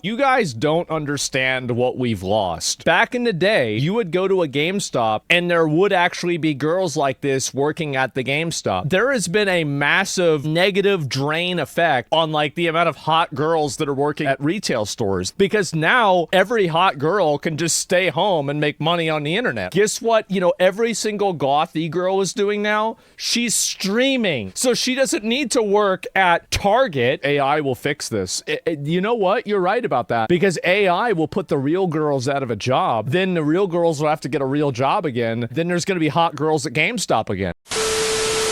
You guys don't understand what we've lost. Back in the day, you would go to a GameStop and there would actually be girls like this working at the GameStop. There has been a massive negative drain effect on like the amount of hot girls that are working at retail stores, because now every hot girl can just stay home and make money on the internet. Guess what? Every single gothy girl is doing now? She's streaming. So she doesn't need to work at Target. AI will fix this. You know what? You're right about that, because AI will put the real girls out of a job. Then the real girls will have to get a real job again. Then there's going to be hot girls at GameStop again.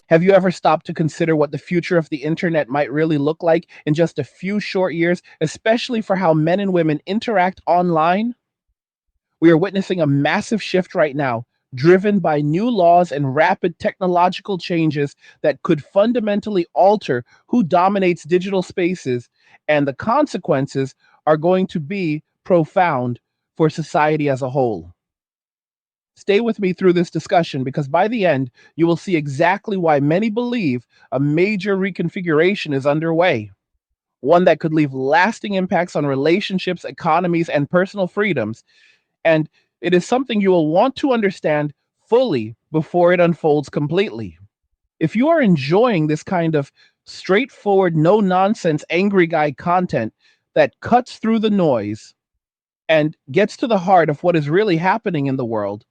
Have you ever stopped to consider what the future of the internet might really look like in just a few short years, especially for how men and women interact online? We are witnessing a massive shift right now, driven by new laws and rapid technological changes that could fundamentally alter who dominates digital spaces, and the consequences are going to be profound for society as a whole. Stay with me through this discussion, because by the end, you will see exactly why many believe a major reconfiguration is underway, one that could leave lasting impacts on relationships, economies, and personal freedoms. And it is something you will want to understand fully before it unfolds completely. If you are enjoying this kind of straightforward, no nonsense, angry guy content that cuts through the noise and gets to the heart of what is really happening in the world,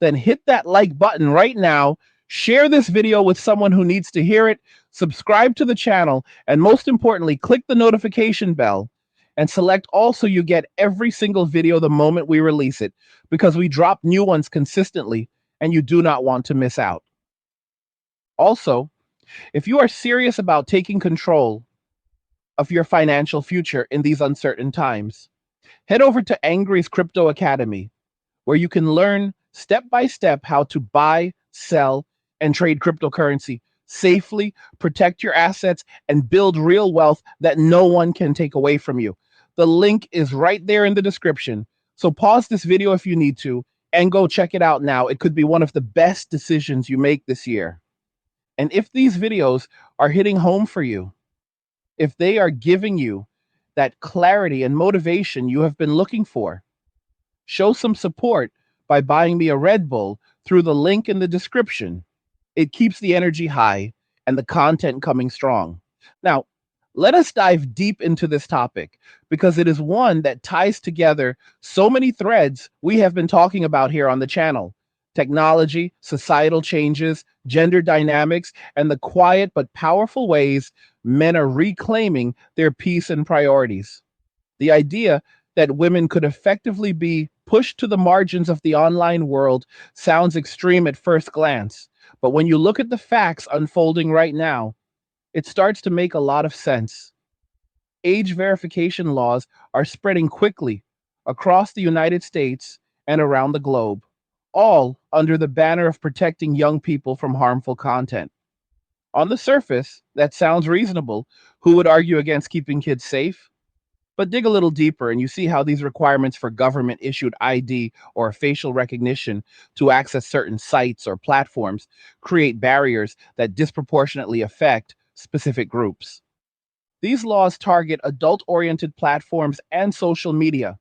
then hit that like button right now, share this video with someone who needs to hear it, subscribe to the channel, and most importantly, click the notification bell and select all so you get every single video the moment we release it, because we drop new ones consistently and you do not want to miss out. Also, if you are serious about taking control of your financial future in these uncertain times, head over to Angry's Crypto Academy, where you can learn step by step how to buy, sell, and trade cryptocurrency safely, protect your assets, and build real wealth that no one can take away from you. The link is right there in the description. So pause this video if you need to and go check it out now. It could be one of the best decisions you make this year. And if these videos are hitting home for you, if they are giving you that clarity and motivation you have been looking for, show some support by buying me a Red Bull through the link in the description. It keeps the energy high and the content coming strong. Now, let us dive deep into this topic, because it is one that ties together so many threads we have been talking about here on the channel: technology, societal changes, gender dynamics, and the quiet but powerful ways men are reclaiming their peace and priorities. The idea that women could effectively be pushed to the margins of the online world sounds extreme at first glance, but when you look at the facts unfolding right now, it starts to make a lot of sense. Age verification laws are spreading quickly across the United States and around the globe, all under the banner of protecting young people from harmful content. On the surface, that sounds reasonable. Who would argue against keeping kids safe? But dig a little deeper and you see how these requirements for government-issued ID or facial recognition to access certain sites or platforms create barriers that disproportionately affect specific groups. These laws target adult-oriented platforms and social media,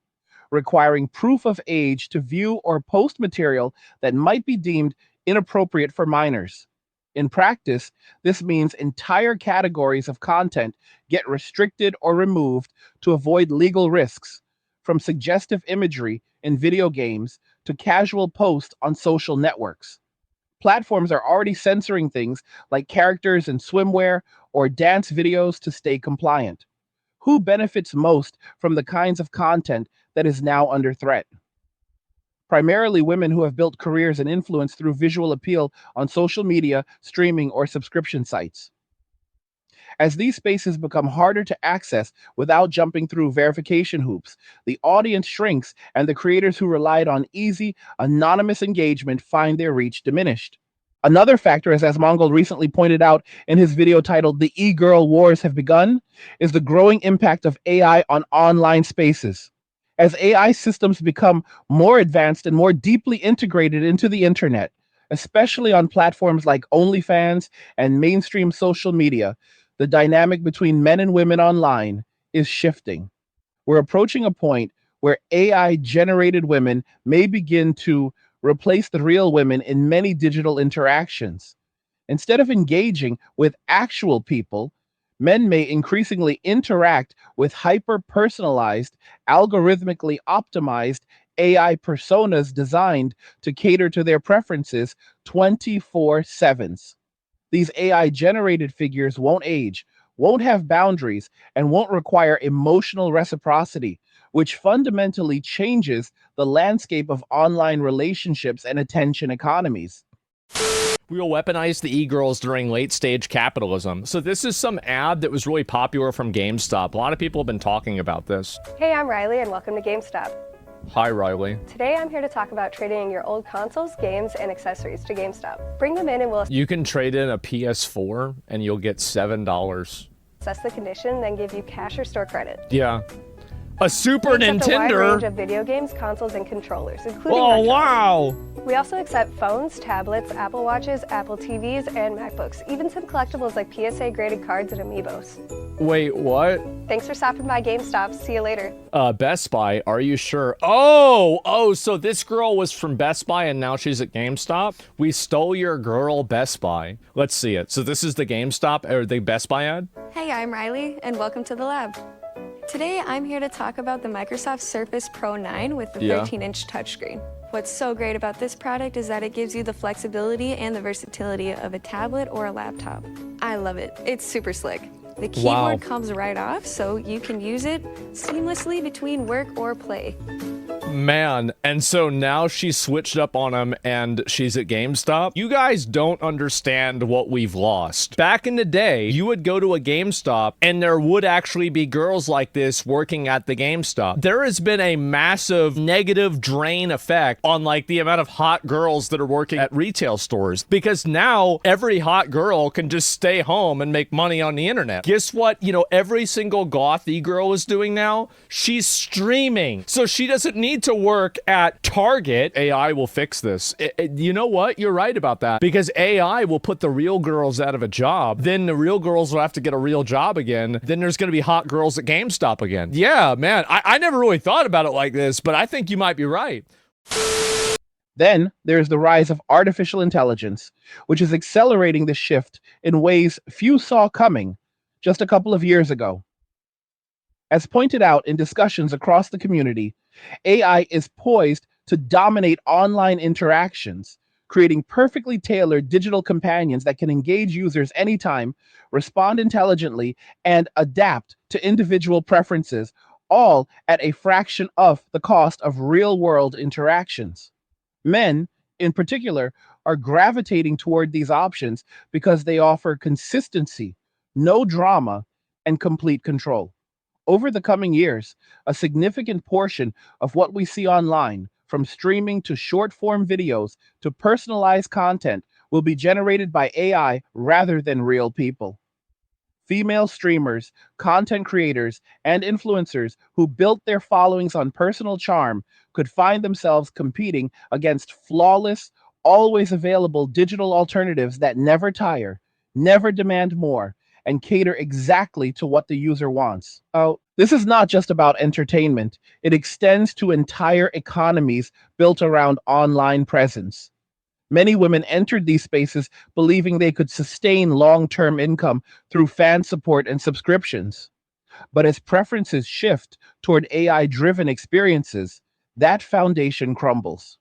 requiring proof of age to view or post material that might be deemed inappropriate for minors. In practice, this means entire categories of content get restricted or removed to avoid legal risks, from suggestive imagery in video games to casual posts on social networks. Platforms are already censoring things like characters in swimwear or dance videos to stay compliant. Who benefits most from the kinds of content that is now under threat? Primarily women who have built careers and influence through visual appeal on social media, streaming, or subscription sites. As these spaces become harder to access without jumping through verification hoops, the audience shrinks and the creators who relied on easy, anonymous engagement find their reach diminished. Another factor, as Mongol recently pointed out in his video titled "The E-Girl Wars Have Begun," is the growing impact of AI on online spaces. As AI systems become more advanced and more deeply integrated into the internet, especially on platforms like OnlyFans and mainstream social media, the dynamic between men and women online is shifting. We're approaching a point where AI generated women may begin to replace the real women in many digital interactions. Instead of engaging with actual people, men may increasingly interact with hyper personalized, algorithmically optimized AI personas designed to cater to their preferences 24/7s. These AI generated figures won't age, won't have boundaries, and won't require emotional reciprocity, which fundamentally changes the landscape of online relationships and attention economies. We will weaponize the e-girls during late-stage capitalism. So this is some ad that was really popular from GameStop. A lot of people have been talking about this. Hey, I'm Riley, and welcome to GameStop. Hi, Riley. Today, I'm here to talk about trading in your old consoles, games, and accessories to GameStop. Bring them in and we'll You can trade in a PS4 and you'll get $7. assess the condition, then give you cash or store credit. Yeah. A Super We accept a wide range Nintendo. of video games, consoles, and controllers, including Oh, retro. wow. We also accept phones, tablets, Apple Watches, Apple TVs, and MacBooks, even some collectibles like PSA-graded cards and amiibos. Wait, what? Thanks for stopping by GameStop. See you later. Best Buy, are you sure? Oh, so this girl was from Best Buy and now she's at GameStop? We stole your girl, Best Buy. Let's see it. So this is the GameStop or the Best Buy ad? Hey, I'm Riley, and welcome to the lab. Today, I'm here to talk about the Microsoft Surface Pro 9 with the 13-inch touchscreen. What's so great about this product is that it gives you the flexibility and the versatility of a tablet or a laptop. I love it. It's super slick. The keyboard comes right off, so you can use it seamlessly between work or play. Man, and so now she's switched up on him and she's at GameStop. You guys don't understand what we've lost. Back in the day, you would go to a GameStop and there would actually be girls like this working at the GameStop. There has been a massive negative drain effect on like the amount of hot girls that are working at retail stores because now every hot girl can just stay home and make money on the internet. Guess what? You know, every single goth e-girl is doing now? She's streaming. So she doesn't need to work at Target. AI will fix this. You know what? You're right about that. Because AI will put the real girls out of a job. Then the real girls will have to get a real job again. Then there's going to be hot girls at GameStop again. Yeah, man. I never really thought about it like this, but I think you might be right. Then there's the rise of artificial intelligence, which is accelerating the shift in ways few saw coming just a couple of years ago. As pointed out in discussions across the community, AI is poised to dominate online interactions, creating perfectly tailored digital companions that can engage users anytime, respond intelligently, and adapt to individual preferences, all at a fraction of the cost of real-world interactions. Men, in particular, are gravitating toward these options because they offer consistency, no drama, and complete control. Over the coming years, a significant portion of what we see online, from streaming to short-form videos to personalized content, will be generated by AI rather than real people. Female streamers, content creators, and influencers who built their followings on personal charm could find themselves competing against flawless, always available digital alternatives that never tire, never demand more, and cater exactly to what the user wants. Oh, this is not just about entertainment. It extends to entire economies built around online presence. Many women entered these spaces believing they could sustain long-term income through fan support and subscriptions. But as preferences shift toward AI-driven experiences, that foundation crumbles.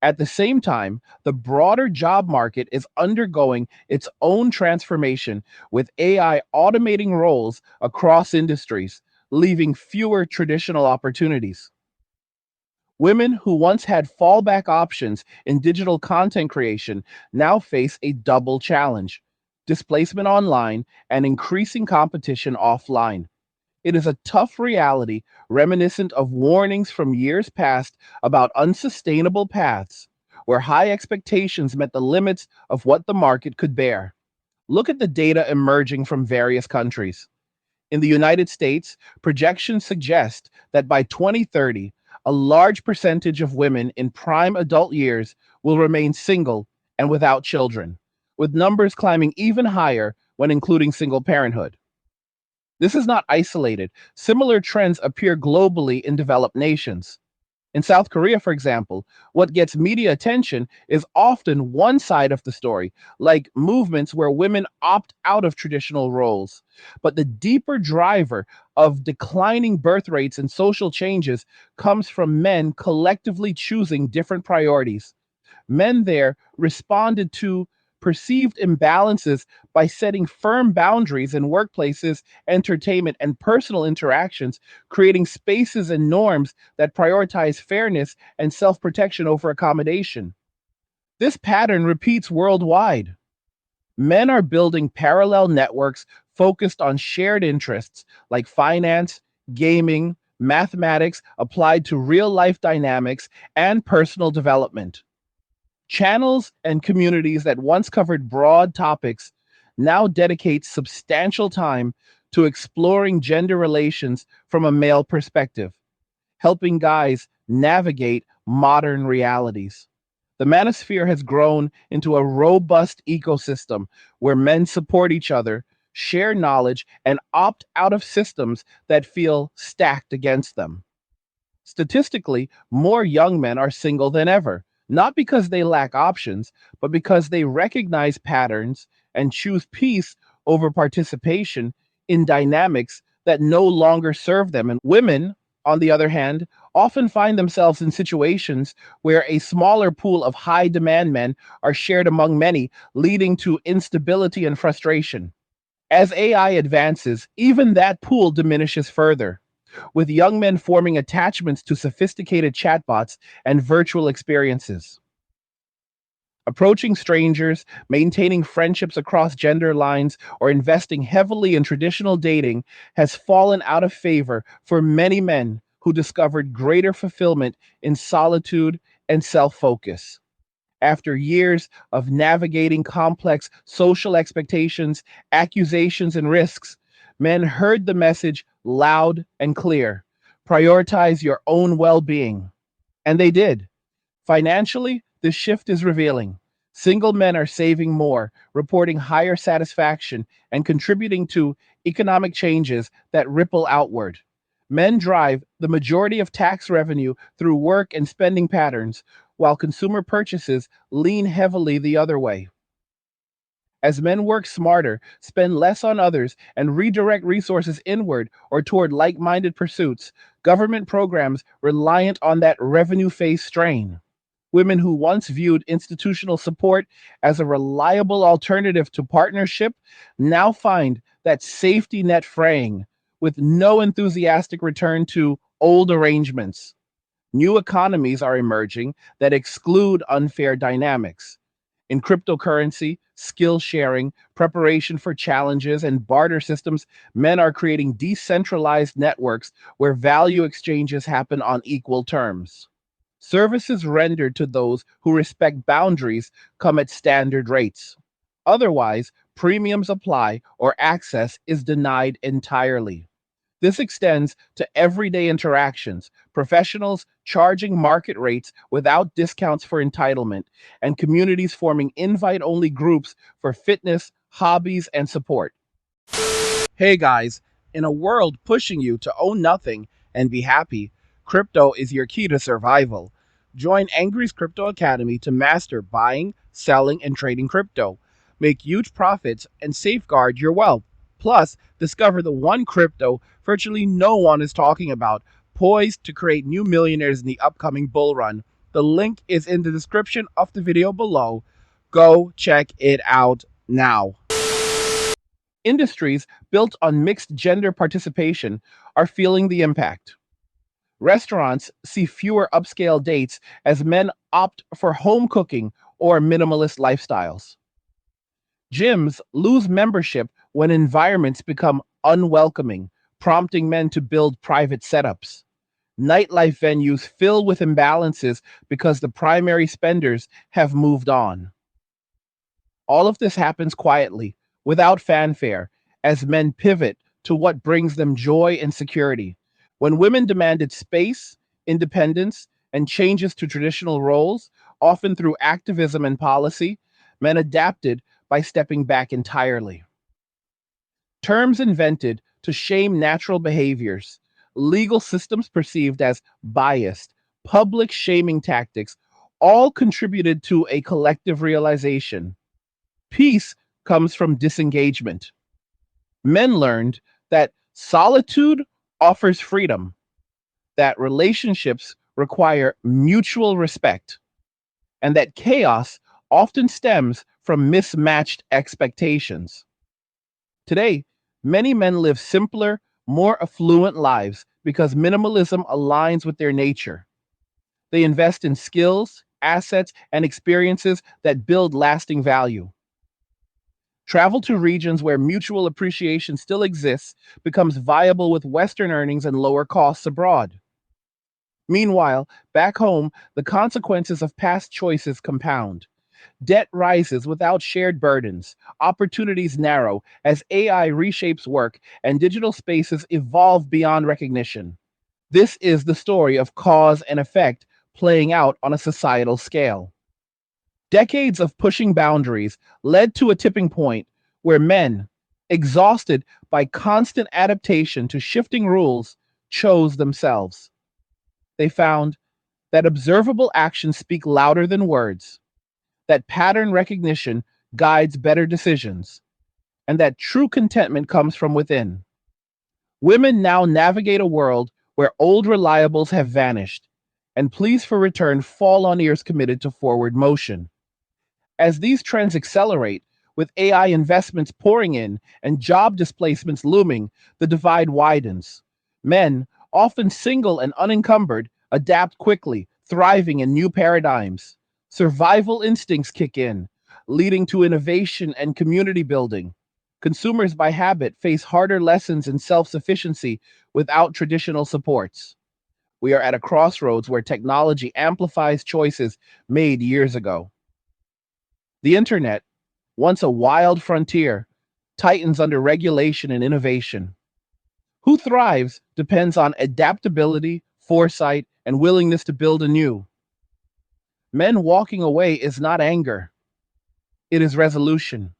At the same time, the broader job market is undergoing its own transformation, with AI automating roles across industries, leaving fewer traditional opportunities. Women who once had fallback options in digital content creation now face a double challenge: displacement online and increasing competition offline. It is a tough reality reminiscent of warnings from years past about unsustainable paths, where high expectations met the limits of what the market could bear. Look at the data emerging from various countries. In the United States, projections suggest that by 2030, a large percentage of women in prime adult years will remain single and without children, with numbers climbing even higher when including single parenthood. This is not isolated. Similar trends appear globally in developed nations. In South Korea, for example, what gets media attention is often one side of the story, like movements where women opt out of traditional roles. But the deeper driver of declining birth rates and social changes comes from men collectively choosing different priorities. Men there responded to perceived imbalances by setting firm boundaries in workplaces, entertainment, and personal interactions, creating spaces and norms that prioritize fairness and self protection over accommodation. This pattern repeats worldwide. Men are building parallel networks focused on shared interests like finance, gaming, mathematics applied to real life dynamics, and personal development. Channels and communities that once covered broad topics now dedicate substantial time to exploring gender relations from a male perspective, helping guys navigate modern realities. The manosphere has grown into a robust ecosystem where men support each other, share knowledge, and opt out of systems that feel stacked against them. Statistically, more young men are single than ever, not because they lack options, but because they recognize patterns and choose peace over participation in dynamics that no longer serve them. And women, on the other hand, often find themselves in situations where a smaller pool of high demand men are shared among many, leading to instability and frustration. As AI advances, even that pool diminishes further, with young men forming attachments to sophisticated chatbots and virtual experiences. Approaching strangers, maintaining friendships across gender lines, or investing heavily in traditional dating has fallen out of favor for many men who discovered greater fulfillment in solitude and self focus. After years of navigating complex social expectations, accusations, and risks, men heard the message loud and clear: prioritize your own well being. And they did. Financially, this shift is revealing. Single men are saving more, reporting higher satisfaction, and contributing to economic changes that ripple outward. Men drive the majority of tax revenue through work and spending patterns, while consumer purchases lean heavily the other way. As men work smarter, spend less on others, and redirect resources inward or toward like minded pursuits, government programs reliant on that revenue face strain. Women who once viewed institutional support as a reliable alternative to partnership now find that safety net fraying, with no enthusiastic return to old arrangements. New economies are emerging that exclude unfair dynamics. In cryptocurrency, skill sharing, preparation for challenges, and barter systems, men are creating decentralized networks where value exchanges happen on equal terms. Services rendered to those who respect boundaries come at standard rates. Otherwise, premiums apply or access is denied entirely. This extends to everyday interactions, professionals charging market rates without discounts for entitlement, and communities forming invite only groups for fitness, hobbies, and support. Hey guys, in a world pushing you to own nothing and be happy, crypto is your key to survival. Join Angry's Crypto Academy to master buying, selling, and trading crypto. Make huge profits and safeguard your wealth. Plus, discover the one crypto virtually no one is talking about, poised to create new millionaires in the upcoming bull run. The link is in the description of the video below. Go check it out now. Industries built on mixed gender participation are feeling the impact. Restaurants see fewer upscale dates as men opt for home cooking or minimalist lifestyles. Gyms lose membership when environments become unwelcoming, prompting men to build private setups. Nightlife venues fill with imbalances because the primary spenders have moved on. All of this happens quietly, without fanfare, as men pivot to what brings them joy and security. When women demanded space, independence, and changes to traditional roles, often through activism and policy, men adapted by stepping back entirely. Terms invented to shame natural behaviors, legal systems perceived as biased, public shaming tactics, all contributed to a collective realization. Peace comes from disengagement. Men learned that solitude offers freedom, that relationships require mutual respect, and that chaos often stems from mismatched expectations. Today, many men live simpler, more affluent lives because minimalism aligns with their nature. They invest in skills, assets, and experiences that build lasting value. Travel to regions where mutual appreciation still exists becomes viable with Western earnings and lower costs abroad. Meanwhile, back home, the consequences of past choices compound. Debt rises without shared burdens, opportunities narrow as AI reshapes work, and digital spaces evolve beyond recognition. This is the story of cause and effect playing out on a societal scale. Decades of pushing boundaries led to a tipping point where men, exhausted by constant adaptation to shifting rules, chose themselves. They found that observable actions speak louder than words, that pattern recognition guides better decisions, and that true contentment comes from within. Women now navigate a world where old reliables have vanished, and pleas for return fall on ears committed to forward motion. As these trends accelerate, with AI investments pouring in and job displacements looming, the divide widens. Men, often single and unencumbered, adapt quickly, thriving in new paradigms. Survival instincts kick in, leading to innovation and community building. Consumers by habit face harder lessons in self sufficiency without traditional supports. We are at a crossroads where technology amplifies choices made years ago. The internet, once a wild frontier, tightens under regulation and innovation. Who thrives depends on adaptability, foresight, and willingness to build anew. Men walking away is not anger, it is resolution.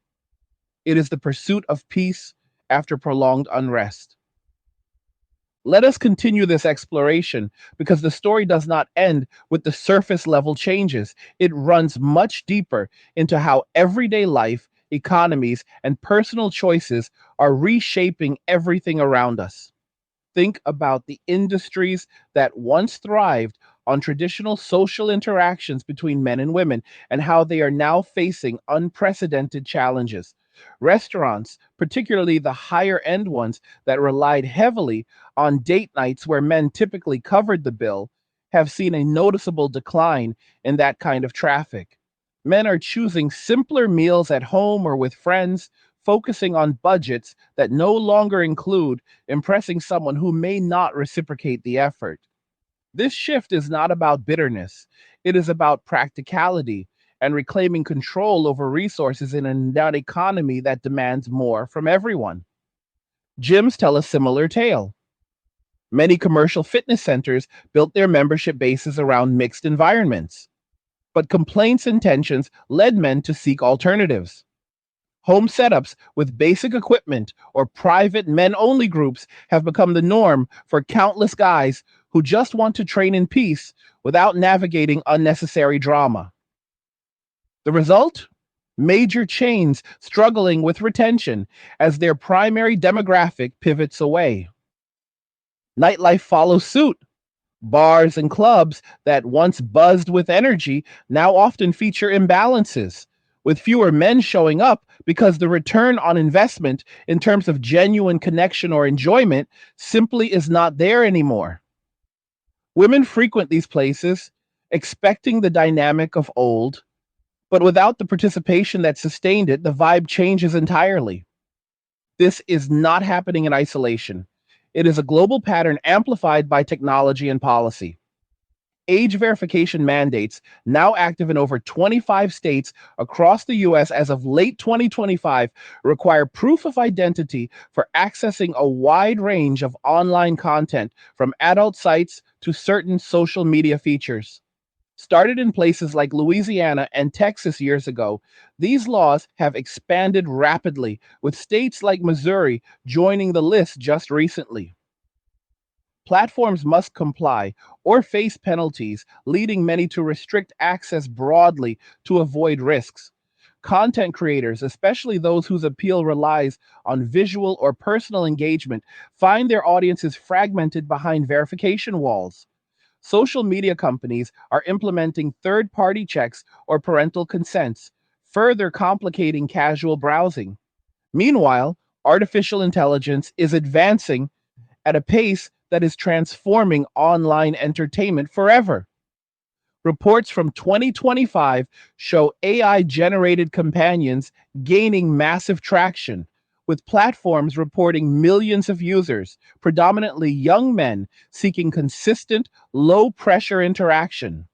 It is the pursuit of peace after prolonged unrest. Let us continue this exploration because the story does not end with the surface level changes. It runs much deeper into how everyday life, economies, and personal choices are reshaping everything around us. Think about the industries that once thrived on traditional social interactions between men and women and how they are now facing unprecedented challenges. Restaurants, particularly the higher end ones that relied heavily on date nights where men typically covered the bill, have seen a noticeable decline in that kind of traffic. Men are choosing simpler meals at home or with friends, focusing on budgets that no longer include impressing someone who may not reciprocate the effort. This shift is not about bitterness, it is about practicality and reclaiming control over resources in an economy that demands more from everyone. Gyms tell a similar tale. Many commercial fitness centers built their membership bases around mixed environments, but complaints and tensions led men to seek alternatives. Home setups with basic equipment or private men only groups have become the norm for countless guys who just want to train in peace without navigating unnecessary drama. The result? Major chains struggling with retention as their primary demographic pivots away. Nightlife follows suit. Bars and clubs that once buzzed with energy now often feature imbalances, with fewer men showing up because the return on investment in terms of genuine connection or enjoyment simply is not there anymore. Women frequent these places, expecting the dynamic of old, but without the participation that sustained it, the vibe changes entirely. This is not happening in isolation. It is a global pattern amplified by technology and policy. Age verification mandates, now active in over 25 states across the US as of late 2025, require proof of identity for accessing a wide range of online content, from adult sites to certain social media features. Started in places like Louisiana and Texas years ago, these laws have expanded rapidly, with states like Missouri joining the list just recently. Platforms must comply or face penalties, leading many to restrict access broadly to avoid risks. Content creators, especially those whose appeal relies on visual or personal engagement, find their audiences fragmented behind verification walls. Social media companies are implementing third party checks or parental consents, further complicating casual browsing. Meanwhile, artificial intelligence is advancing at a pace that is transforming online entertainment forever. Reports from 2025 show AI generated companions gaining massive traction, with platforms reporting millions of users, predominantly young men seeking consistent, low pressure interaction.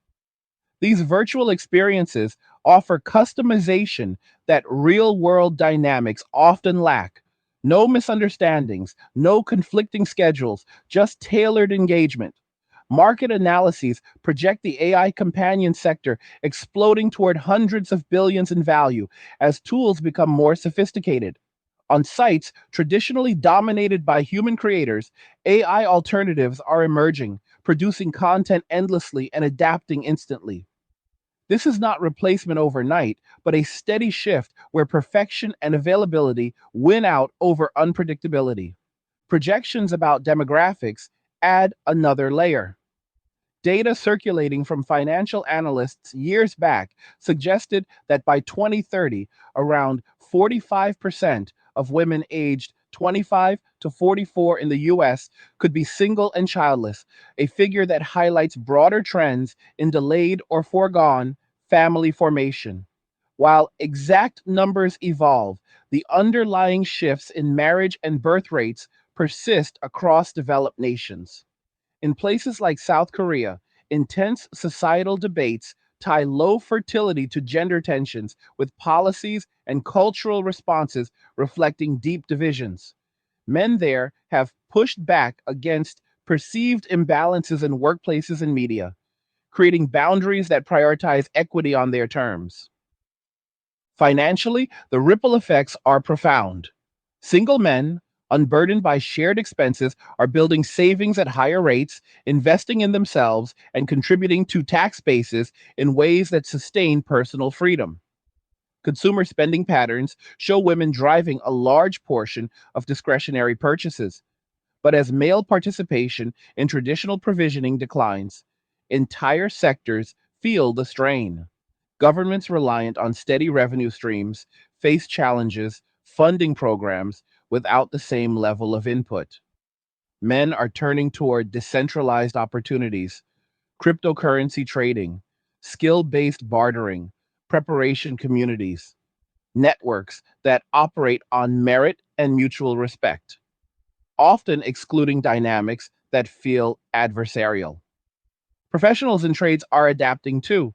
These virtual experiences offer customization that real world dynamics often lack. No misunderstandings, no conflicting schedules, just tailored engagement. Market analyses project the AI companion sector exploding toward hundreds of billions in value as tools become more sophisticated. On sites traditionally dominated by human creators, AI alternatives are emerging, producing content endlessly and adapting instantly. This is not replacement overnight, but a steady shift where perfection and availability win out over unpredictability. Projections about demographics add another layer. Data circulating from financial analysts years back suggested that by 2030, around 45% of women aged 25 to 44 in the US could be single and childless, a figure that highlights broader trends in delayed or foregone family formation. While exact numbers evolve, the underlying shifts in marriage and birth rates persist across developed nations. In places like South Korea, intense societal debates tie low fertility to gender tensions, with policies and cultural responses reflecting deep divisions. Men there have pushed back against perceived imbalances in workplaces and media, creating boundaries that prioritize equity on their terms. Financially, the ripple effects are profound. Single men, unburdened by shared expenses, are building savings at higher rates, investing in themselves, and contributing to tax bases in ways that sustain personal freedom. Consumer spending patterns show women driving a large portion of discretionary purchases. But as male participation in traditional provisioning declines, entire sectors feel the strain. Governments reliant on steady revenue streams face challenges funding programs without the same level of input. Men are turning toward decentralized opportunities, cryptocurrency trading, skill based bartering, preparation communities, networks that operate on merit and mutual respect, often excluding dynamics that feel adversarial. Professionals in trades are adapting too.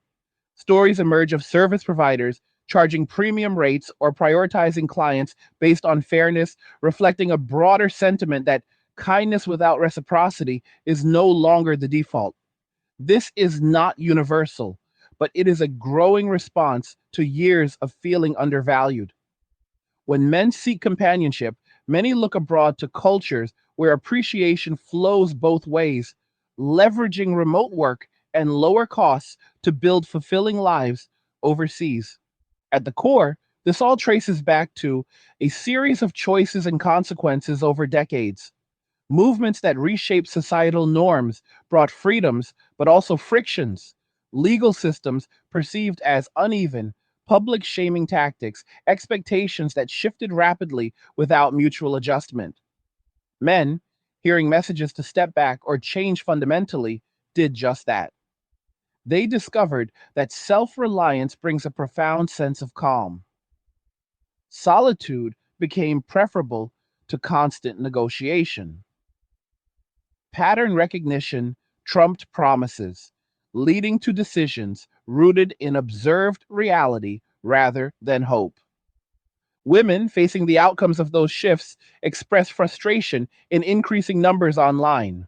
Stories emerge of service providers charging premium rates or prioritizing clients based on fairness, reflecting a broader sentiment that kindness without reciprocity is no longer the default. This is not universal, but it is a growing response to years of feeling undervalued. When men seek companionship, many look abroad to cultures where appreciation flows both ways, leveraging remote work and lower costs to build fulfilling lives overseas. At the core, this all traces back to a series of choices and consequences over decades. Movements that reshaped societal norms brought freedoms, but also frictions. Legal systems perceived as uneven, public shaming tactics, expectations that shifted rapidly without mutual adjustment. Men, hearing messages to step back or change fundamentally, did just that. They discovered that self reliance brings a profound sense of calm. Solitude became preferable to constant negotiation. Pattern recognition trumped promises, leading to decisions rooted in observed reality rather than hope. Women facing the outcomes of those shifts express frustration in increasing numbers online.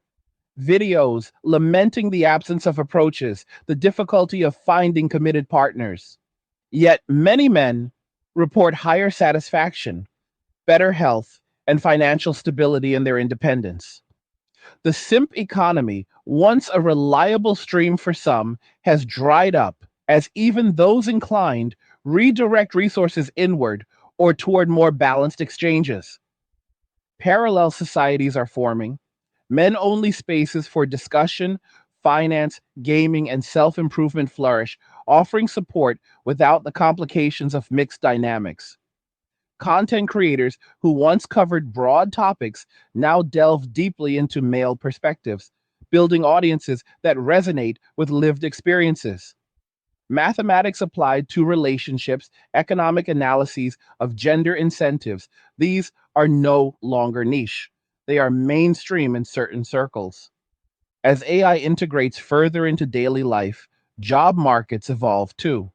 videos lamenting the absence of approaches, the difficulty of finding committed partners. Yet many men report higher satisfaction, better health, and financial stability in their independence. The simp economy, once a reliable stream for some, has dried up as even those inclined redirect resources inward or toward more balanced exchanges. Parallel societies are forming, men only spaces for discussion, finance, gaming, and self improvement flourish, offering support without the complications of mixed dynamics. Content creators who once covered broad topics now delve deeply into male perspectives, building audiences that resonate with lived experiences. Mathematics applied to relationships, economic analyses of gender incentives, these are no longer niche. They are mainstream in certain circles. As AI integrates further into daily life, job markets evolve too.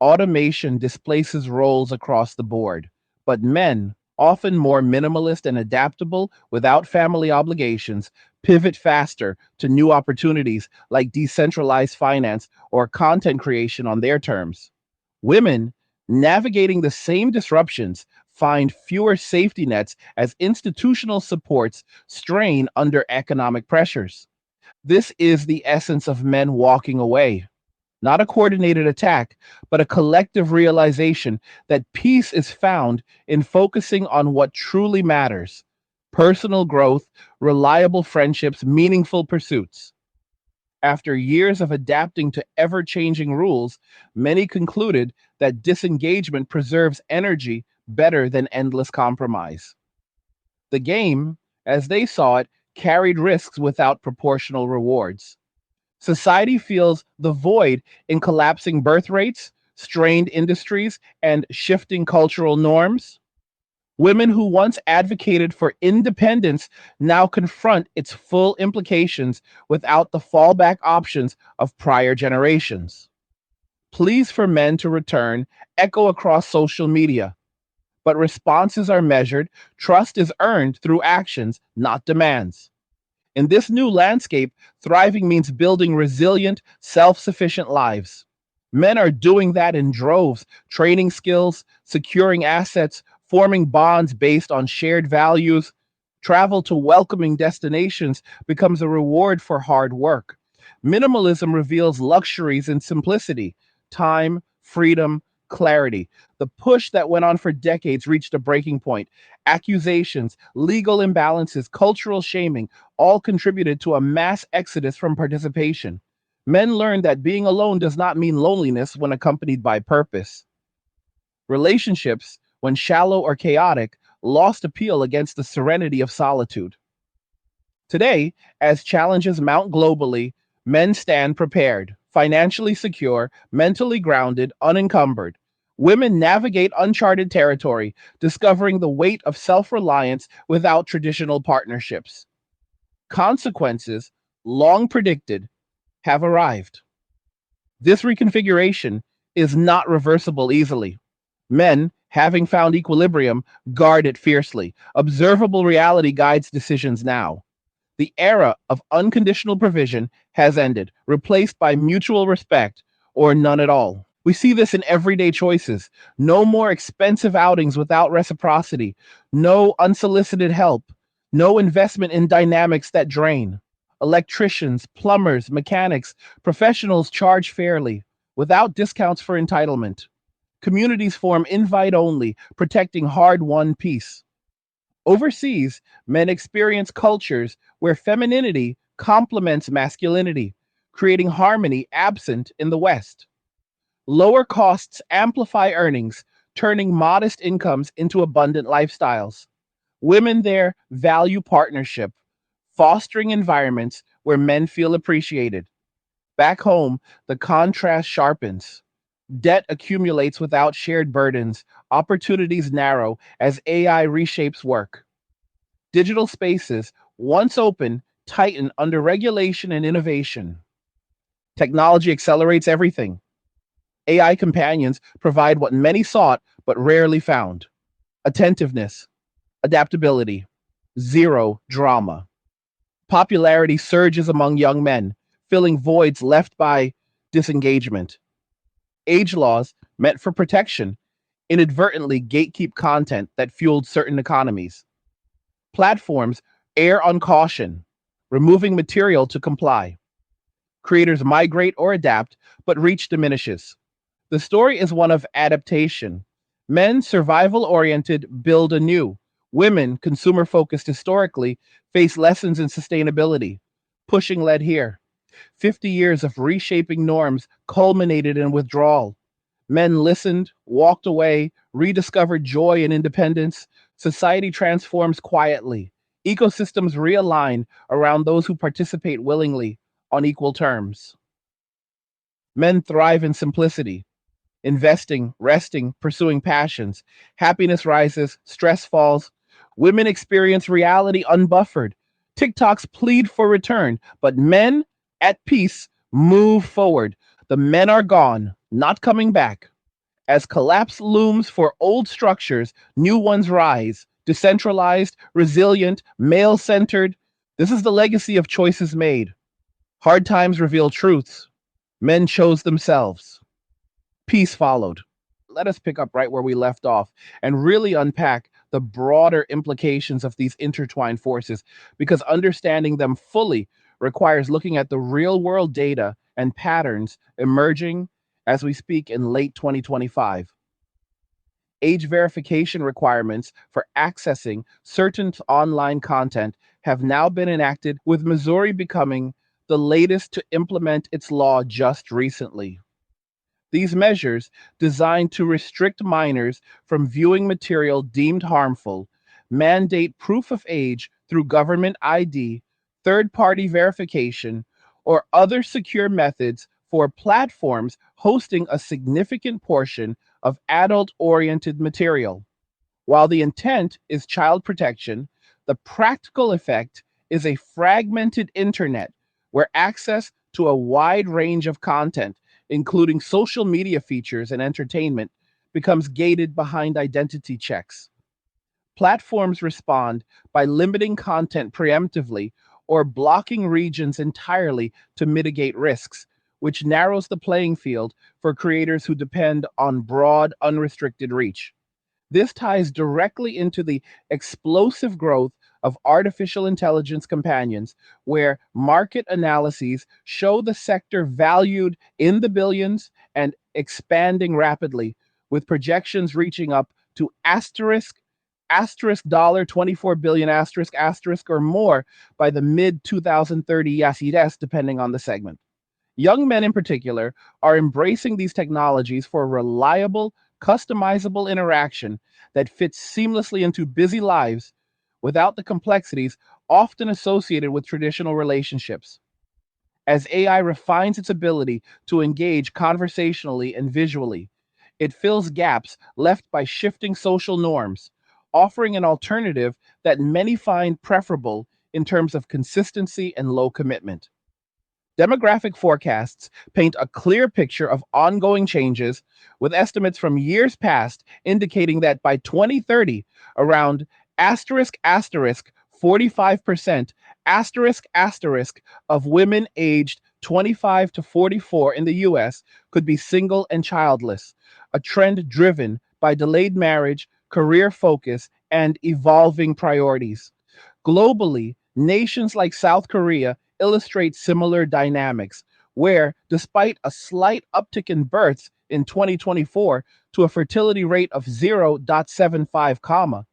Automation displaces roles across the board, but men, often more minimalist and adaptable without family obligations, pivot faster to new opportunities like decentralized finance or content creation on their terms. Women, navigating the same disruptions, find fewer safety nets as institutional supports strain under economic pressures. This is the essence of men walking away, not a coordinated attack, but a collective realization that peace is found in focusing on what truly matters: personal growth, reliable friendships, meaningful pursuits. After years of adapting to ever changing rules, many concluded that disengagement preserves energy better than endless compromise. The game, as they saw it, carried risks without proportional rewards. Society feels the void in collapsing birth rates, strained industries, and shifting cultural norms. Women who once advocated for independence now confront its full implications without the fallback options of prior generations. Pleas for men to return echo across social media, but responses are measured, trust is earned through actions, not demands. In this new landscape, thriving means building resilient, self sufficient lives. Men are doing that in droves, training skills, securing assets, forming bonds based on shared values. Travel to welcoming destinations becomes a reward for hard work. Minimalism reveals luxuries in simplicity: time, freedom, clarity. The push that went on for decades reached a breaking point. Accusations, legal imbalances, cultural shaming all contributed to a mass exodus from participation. Men learned that being alone does not mean loneliness when accompanied by purpose. Relationships, when shallow or chaotic, lost appeal against the serenity of solitude. Today, as challenges mount globally, men stand prepared, financially secure, mentally grounded, unencumbered. Women navigate uncharted territory, discovering the weight of self reliance without traditional partnerships. Consequences, long predicted, have arrived. This reconfiguration is not reversible easily. Men, having found equilibrium, guard it fiercely. Observable reality guides decisions now. The era of unconditional provision has ended, replaced by mutual respect or none at all. We see this in everyday choices. No more expensive outings without reciprocity, no unsolicited help, no investment in dynamics that drain. Electricians, plumbers, mechanics, professionals charge fairly, without discounts for entitlement. Communities form invite only, protecting hard won peace. Overseas, men experience cultures where femininity complements masculinity, creating harmony absent in the West. Lower costs amplify earnings, turning modest incomes into abundant lifestyles. Women there value partnership, fostering environments where men feel appreciated. Back home, the contrast sharpens. Debt accumulates without shared burdens, opportunities narrow as AI reshapes work. Digital spaces, once open, tighten under regulation and innovation. Technology accelerates everything. AI companions provide what many sought but rarely found: attentiveness, adaptability, zero drama. Popularity surges among young men, filling voids left by disengagement. Age laws, meant for protection, inadvertently gatekeep content that fueled certain economies. Platforms err on caution, removing material to comply. Creators migrate or adapt, but reach diminishes. The story is one of adaptation. Men, survival oriented, build anew. Women, consumer focused historically, face lessons in sustainability. Pushing led here. 50 years of reshaping norms culminated in withdrawal. Men listened, walked away, rediscovered joy and independence. Society transforms quietly. Ecosystems realign around those who participate willingly on equal terms. Men thrive in simplicity, investing, resting, pursuing passions. Happiness rises, stress falls. Women experience reality unbuffered. TikToks plead for return, but men at peace move forward. The men are gone, not coming back. As collapse looms for old structures, new ones rise. Decentralized, resilient, male centered. This is the legacy of choices made. Hard times reveal truths. Men chose themselves. Peace followed. Let us pick up right where we left off and really unpack the broader implications of these intertwined forces, because understanding them fully requires looking at the real world data and patterns emerging as we speak in late 2025. Age verification requirements for accessing certain online content have now been enacted, with Missouri becoming the latest to implement its law just recently. These measures, designed to restrict minors from viewing material deemed harmful, mandate proof of age through government ID, third party verification, or other secure methods for platforms hosting a significant portion of adult oriented material. While the intent is child protection, the practical effect is a fragmented internet where access to a wide range of content, including social media features and entertainment, becomes gated behind identity checks. Platforms respond by limiting content preemptively or blocking regions entirely to mitigate risks, which narrows the playing field for creators who depend on broad, unrestricted reach. This ties directly into the explosive growth of artificial intelligence companions, where market analyses show the sector valued in the billions and expanding rapidly, with projections reaching up to asterisk dollar 24 billion asterisk or more by the mid 2030 yes, depending on the segment. Young men in particular are embracing these technologies for reliable, customizable interaction that fits seamlessly into busy lives without the complexities often associated with traditional relationships. As AI refines its ability to engage conversationally and visually, it fills gaps left by shifting social norms, offering an alternative that many find preferable in terms of consistency and low commitment. Demographic forecasts paint a clear picture of ongoing changes, with estimates from years past indicating that by 2030, around asterisk 45% asterisk of women aged 25 to 44 in the US could be single and childless, a trend driven by delayed marriage, career focus, and evolving priorities. Globally, nations like South Korea illustrate similar dynamics, where, despite a slight uptick in births in 2024 to a fertility rate of 0.75,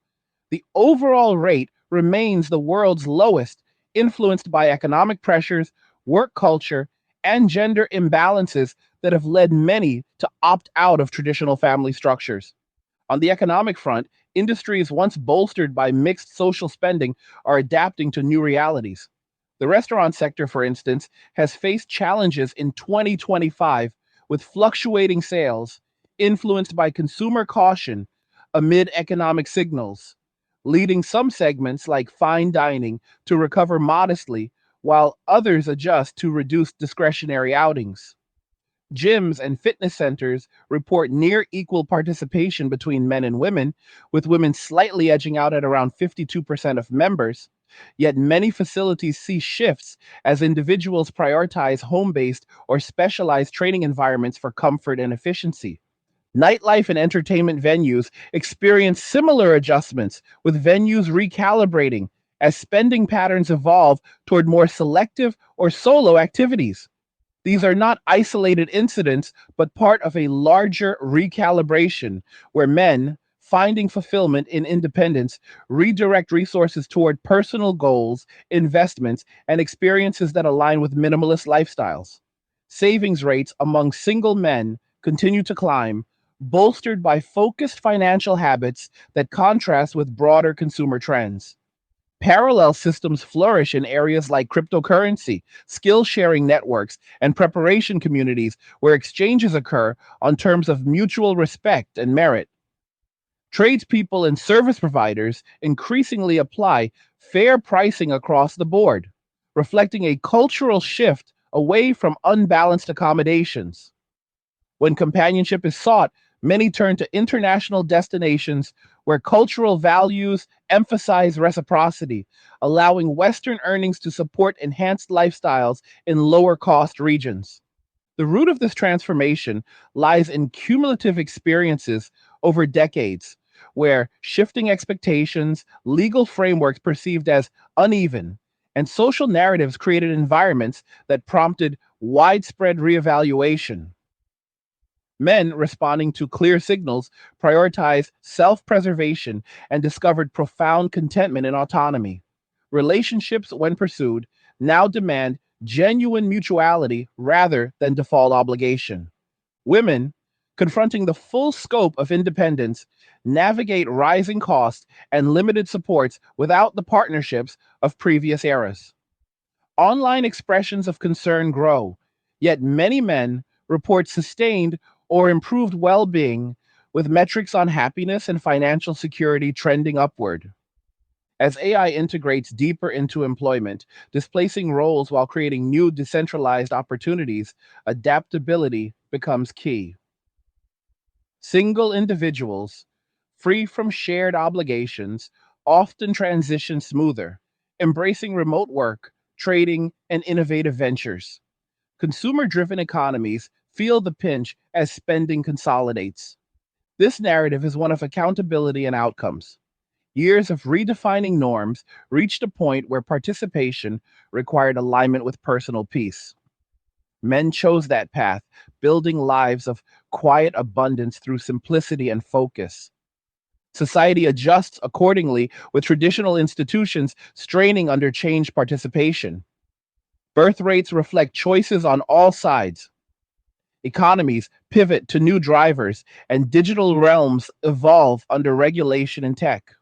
the overall rate remains the world's lowest, influenced by economic pressures, work culture, and gender imbalances that have led many to opt out of traditional family structures. On the economic front, industries once bolstered by mixed social spending are adapting to new realities. The restaurant sector, for instance, has faced challenges in 2025 with fluctuating sales, influenced by consumer caution amid economic signals, leading some segments like fine dining to recover modestly, while others adjust to reduce discretionary outings. Gyms and fitness centers report near equal participation between men and women, with women slightly edging out at around 52% of members. Yet many facilities see shifts as individuals prioritize home based or specialized training environments for comfort and efficiency. Nightlife and entertainment venues experience similar adjustments, with venues recalibrating as spending patterns evolve toward more selective or solo activities. These are not isolated incidents, but part of a larger recalibration where men, finding fulfillment in independence, redirect resources toward personal goals, investments, and experiences that align with minimalist lifestyles. Savings rates among single men continue to climb, bolstered by focused financial habits that contrast with broader consumer trends. Parallel systems flourish in areas like cryptocurrency, skill sharing networks, and preparation communities where exchanges occur on terms of mutual respect and merit. Tradespeople and service providers increasingly apply fair pricing across the board, reflecting a cultural shift away from unbalanced accommodations. When companionship is sought, many turn to international destinations where cultural values emphasize reciprocity, allowing Western earnings to support enhanced lifestyles in lower cost regions. The root of this transformation lies in cumulative experiences over decades, where shifting expectations, legal frameworks perceived as uneven, and social narratives created environments that prompted widespread reevaluation. Men, responding to clear signals, prioritized self preservation and discovered profound contentment in autonomy. Relationships, when pursued, now demand genuine mutuality rather than default obligation. Women, confronting the full scope of independence, navigate rising costs and limited supports without the partnerships of previous eras. Online expressions of concern grow, yet many men report sustained or improved well being, with metrics on happiness and financial security trending upward. As AI integrates deeper into employment, displacing roles while creating new decentralized opportunities, adaptability becomes key. Single individuals, free from shared obligations, often transition smoother, embracing remote work, trading, and innovative ventures. Consumer driven economies feel the pinch as spending consolidates. This narrative is one of accountability and outcomes. Years of redefining norms reached a point where participation required alignment with personal peace. Men chose that path, building lives of quiet abundance through simplicity and focus. Society adjusts accordingly, with traditional institutions straining under changed participation. Birth rates reflect choices on all sides. Economies pivot to new drivers, and digital realms evolve under regulation and tech.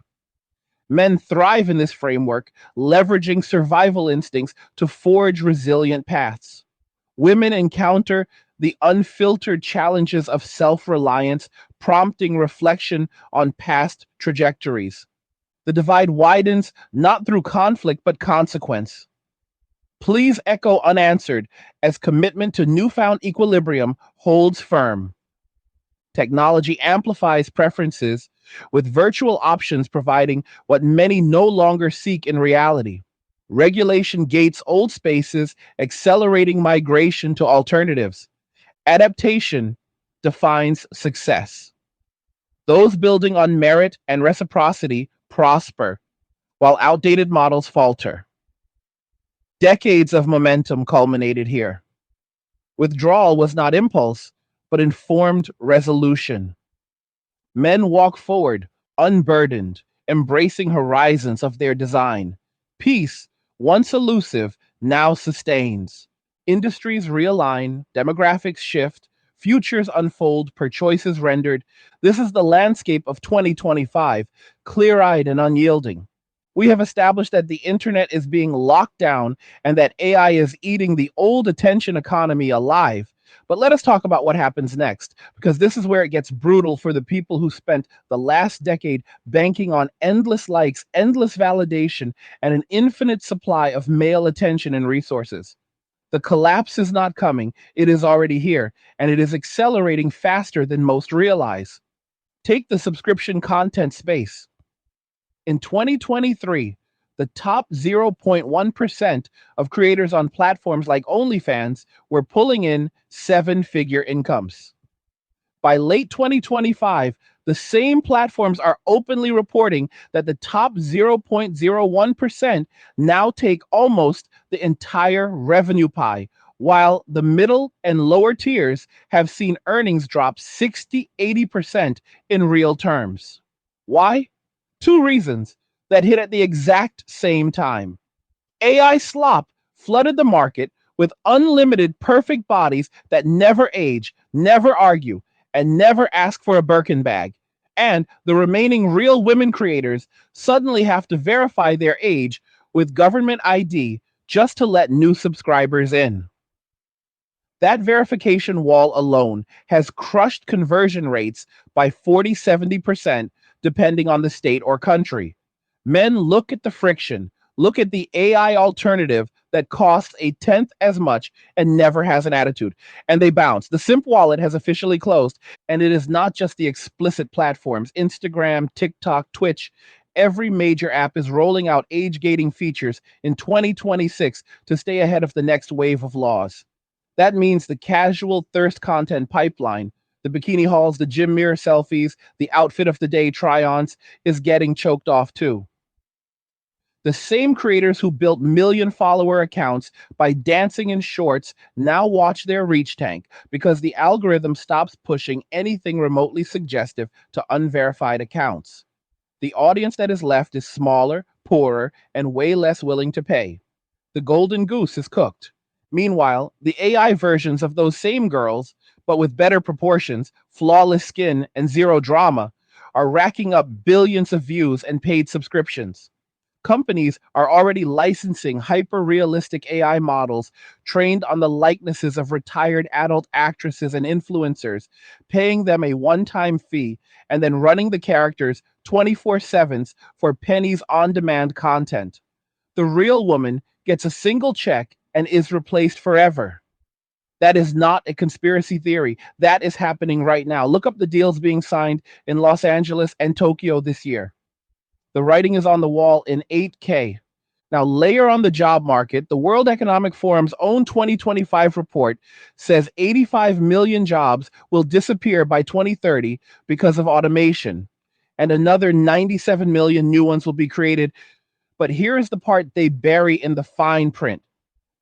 Men thrive in this framework, leveraging survival instincts to forge resilient paths. Women encounter the unfiltered challenges of self reliance, prompting reflection on past trajectories. The divide widens not through conflict but consequence. Please echo unanswered as commitment to newfound equilibrium holds firm. Technology amplifies preferences, with virtual options providing what many no longer seek in reality. Regulation gates old spaces, accelerating migration to alternatives. Adaptation defines success. Those building on merit and reciprocity prosper, while outdated models falter. Decades of momentum culminated here. Withdrawal was not impulse, but informed resolution. Men walk forward, unburdened, embracing horizons of their design. Peace, once elusive, now sustains. Industries realign, demographics shift, futures unfold per choices rendered. This is the landscape of 2025, clear eyed and unyielding. We have established that the internet is being locked down and that AI is eating the old attention economy alive. But let us talk about what happens next, because this is where it gets brutal for the people who spent the last decade banking on endless likes, endless validation, and an infinite supply of male attention and resources. The collapse is not coming, it is already here, and it is accelerating faster than most realize. Take the subscription content space. In 2023, The top 0.1% of creators on platforms like OnlyFans were pulling in seven-figure incomes. By late 2025, the same platforms are openly reporting that the top 0.01% now take almost the entire revenue pie, while the middle and lower tiers have seen earnings drop 60-80% in real terms. Why? Two reasons that hit at the exact same time. AI slop flooded the market with unlimited perfect bodies that never age, never argue, and never ask for a Birkin bag. And the remaining real women creators suddenly have to verify their age with government ID just to let new subscribers in. That verification wall alone has crushed conversion rates by 40-70%, depending on the state or country. Men look at the friction, look at the AI alternative that costs a tenth as much and never has an attitude, and they bounce. The Simp wallet has officially closed, and it is not just the explicit platforms Instagram, TikTok, Twitch. Every major app is rolling out age gating features in 2026 to stay ahead of the next wave of laws. That means the casual thirst content pipeline, the bikini hauls, the gym mirror selfies, the outfit of the day try-ons, is getting choked off too. The same creators who built million follower accounts by dancing in shorts now watch their reach tank because the algorithm stops pushing anything remotely suggestive to unverified accounts. The audience that is left is smaller, poorer, and way less willing to pay. The golden goose is cooked. Meanwhile, the AI versions of those same girls, but with better proportions, flawless skin, and zero drama, are racking up billions of views and paid subscriptions. Companies are already licensing hyper-realistic AI models trained on the likenesses of retired adult actresses and influencers, paying them a one-time fee, and then running the characters 24/7 for pennies on-demand content. The real woman gets a single check and is replaced forever. That is not a conspiracy theory. That is happening right now. Look up the deals being signed in Los Angeles and Tokyo this year. The writing is on the wall in 8K. Now, layer on the job market. The World Economic Forum's own 2025 report says 85 million jobs will disappear by 2030 because of automation, and another 97 million new ones will be created. But here is the part they bury in the fine print.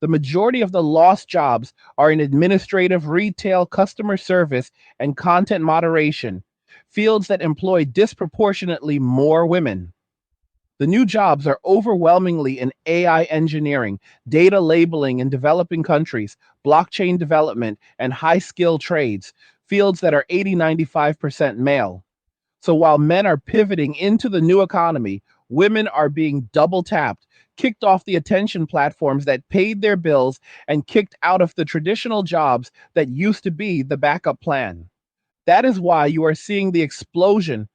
The majority of the lost jobs are in administrative, retail, customer service, and content moderation, fields that employ disproportionately more women. The new jobs are overwhelmingly in AI engineering, data labeling in developing countries, blockchain development, and high-skill trades, fields that are 80-95% male. So while men are pivoting into the new economy, women are being double tapped, kicked off the attention platforms that paid their bills, and kicked out of the traditional jobs that used to be the backup plan. That is why you are seeing the explosion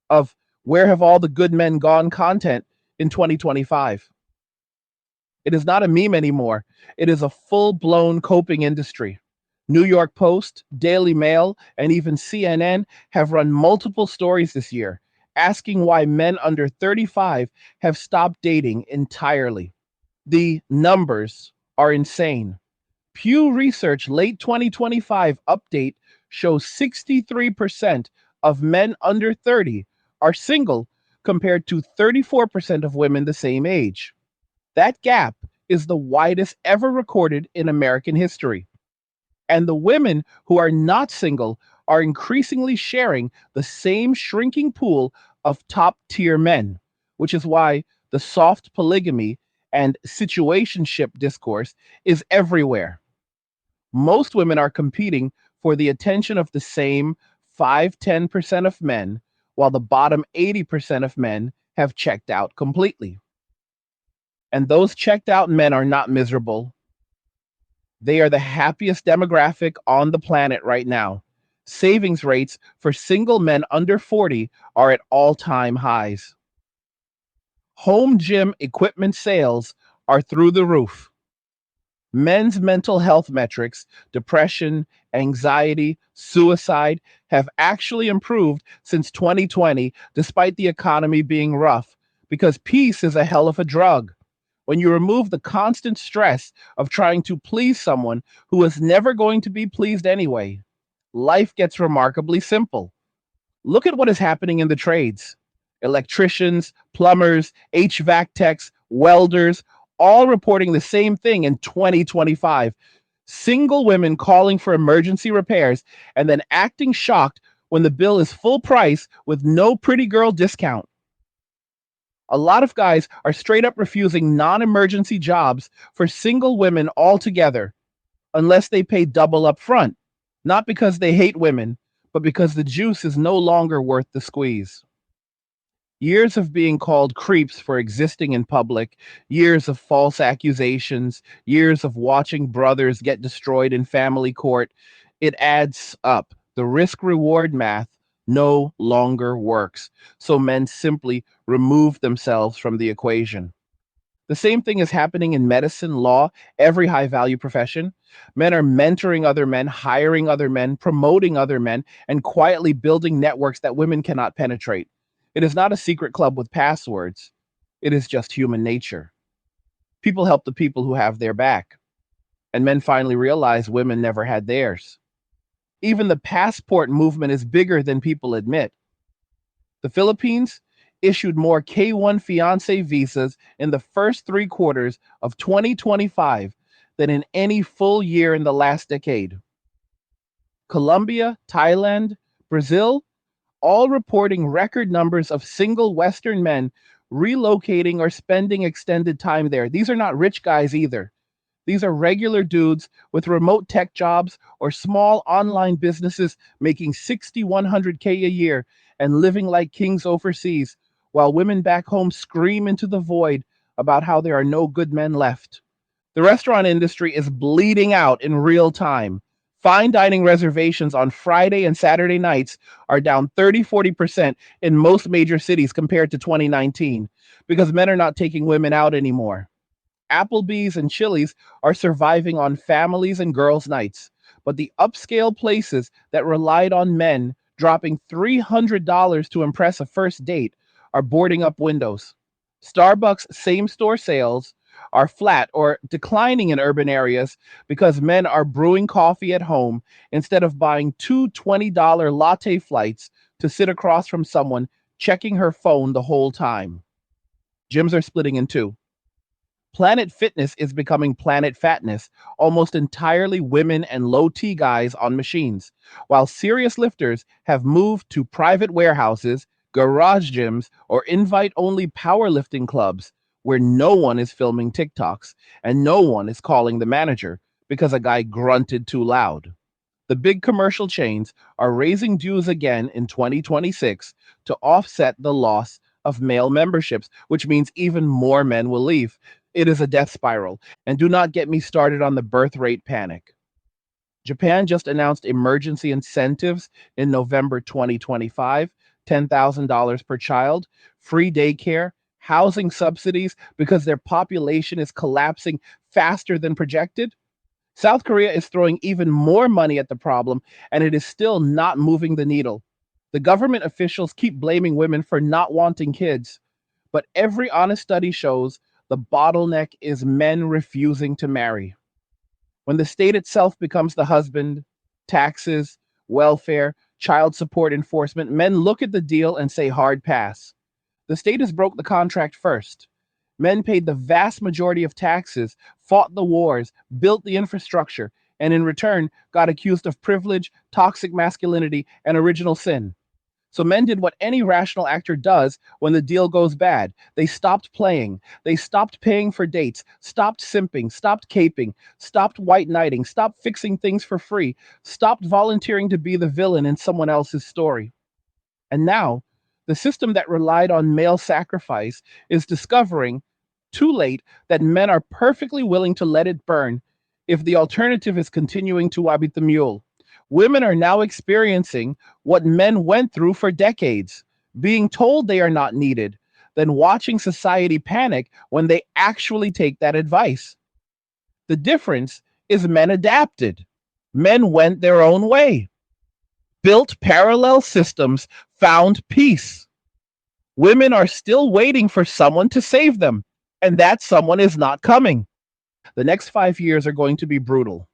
of "Where have all the good men gone?" content in 2025. It is not a meme anymore. It is a full-blown coping industry. New York Post, Daily Mail, and even CNN have run multiple stories this year, asking why men under 35 have stopped dating entirely. The numbers are insane. Pew Research late 2025 update shows 63% of men under 30 are single compared to 34% of women the same age. That gap is the widest ever recorded in American history. And the women who are not single are increasingly sharing the same shrinking pool of top tier men, which is why the soft polygamy and situationship discourse is everywhere. Most women are competing for the attention of the same 5-10% of men, while the bottom 80% of men have checked out completely. And those checked out men are not miserable. They are the happiest demographic on the planet right now. Savings rates for single men under 40 are at all-time highs. Home gym equipment sales are through the roof. Men's mental health metrics, depression, anxiety, suicide, have actually improved since 2020, despite the economy being rough. Because peace is a hell of a drug. When you remove the constant stress of trying to please someone who is never going to be pleased anyway, life gets remarkably simple. Look at what is happening in the trades. Electricians, plumbers, HVAC techs, welders, all reporting the same thing in 2025. Single women calling for emergency repairs and then acting shocked when the bill is full price with no pretty girl discount. A lot of guys are straight up refusing non emergency jobs for single women altogether unless they pay double up front. Not because they hate women, but because the juice is no longer worth the squeeze. Years of being called creeps for existing in public, years of false accusations, years of watching brothers get destroyed in family court, it adds up. The risk reward math no longer works. So men simply remove themselves from the equation. The same thing is happening in medicine, law, every high value profession. Men are mentoring other men, hiring other men, promoting other men, and quietly building networks that women cannot penetrate. It is not a secret club with passwords. It is just human nature. People help the people who have their back. And men finally realize women never had theirs. Even the passport movement is bigger than people admit. The Philippines issued more K1 fiancé visas in the first 3 quarters of 2025 than in any full year in the last decade. Colombia, Thailand, Brazil, all reporting record numbers of single Western men relocating or spending extended time there. These are not rich guys either. These are regular dudes with remote tech jobs or small online businesses making 100K a year and living like kings overseas, while women back home scream into the void about how there are no good men left. The restaurant industry is bleeding out in real time. Fine dining reservations on Friday and Saturday nights are down 30-40% in most major cities compared to 2019 because men are not taking women out anymore. Applebee's and Chili's are surviving on families and girls' nights, but the upscale places that relied on men dropping $300 to impress a first date are boarding up windows. Starbucks same store sales are flat or declining in urban areas because men are brewing coffee at home instead of buying two $20 latte flights to sit across from someone checking her phone the whole time. Gyms are splitting in two. Planet Fitness is becoming Planet Fatness, almost entirely women and low T guys on machines, while serious lifters have moved to private warehouses, garage gyms, or invite only powerlifting clubs where no one is filming TikToks and no one is calling the manager because a guy grunted too loud. The big commercial chains are raising dues again in 2026 to offset the loss of male memberships, which means even more men will leave. It is a death spiral. And do not get me started on the birth rate panic. Japan just announced emergency incentives in November 2025, $10,000 per child, free daycare, housing subsidies because their population is collapsing faster than projected. South Korea is throwing even more money at the problem, and it is still not moving the needle. The government officials keep blaming women for not wanting kids, but every honest study shows the bottleneck is men refusing to marry. When the state itself becomes the husband, taxes, welfare, child support enforcement, men look at the deal and say hard pass. The state has broke the contract first. Men paid the vast majority of taxes, fought the wars, built the infrastructure, and in return got accused of privilege, toxic masculinity, and original sin. So men did what any rational actor does when the deal goes bad. They stopped playing. They stopped paying for dates, stopped simping, stopped caping, stopped white knighting, stopped fixing things for free, stopped volunteering to be the villain in someone else's story. And now, the system that relied on male sacrifice is discovering, too late, that men are perfectly willing to let it burn if the alternative is continuing to wabit the mule. Women are now experiencing what men went through for decades, being told they are not needed, then watching society panic when they actually take that advice. The difference is men adapted. Men went their own way, built parallel systems, found peace. Women are still waiting for someone to save them, and that someone is not coming. The next 5 years are going to be brutal.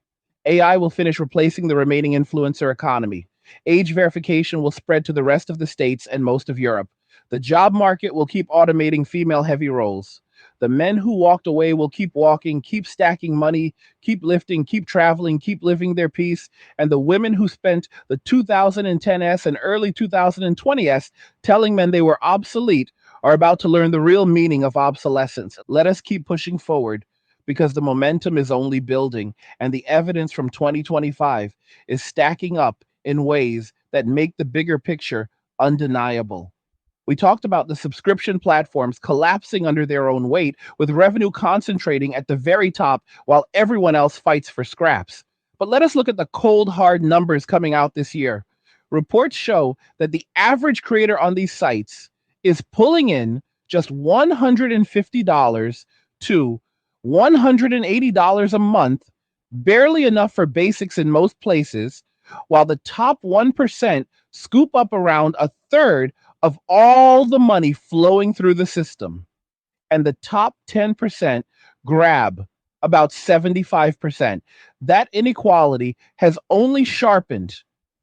AI will finish replacing the remaining influencer economy. Age verification will spread to the rest of the states and most of Europe. The job market will keep automating female heavy roles. The men who walked away will keep walking, keep stacking money, keep lifting, keep traveling, keep living their peace. And the women who spent the 2010s and early 2020s telling men they were obsolete are about to learn the real meaning of obsolescence. Let us keep pushing forward because the momentum is only building and the evidence from 2025 is stacking up in ways that make the bigger picture undeniable. We talked about the subscription platforms collapsing under their own weight, with revenue concentrating at the very top while everyone else fights for scraps. But let us look at the cold, hard numbers coming out this year. Reports show that the average creator on these sites is pulling in just $150 to $180 a month, barely enough for basics in most places, while the top 1% scoop up around a third of all the money flowing through the system, and the top 10% grab about 75%. That inequality has only sharpened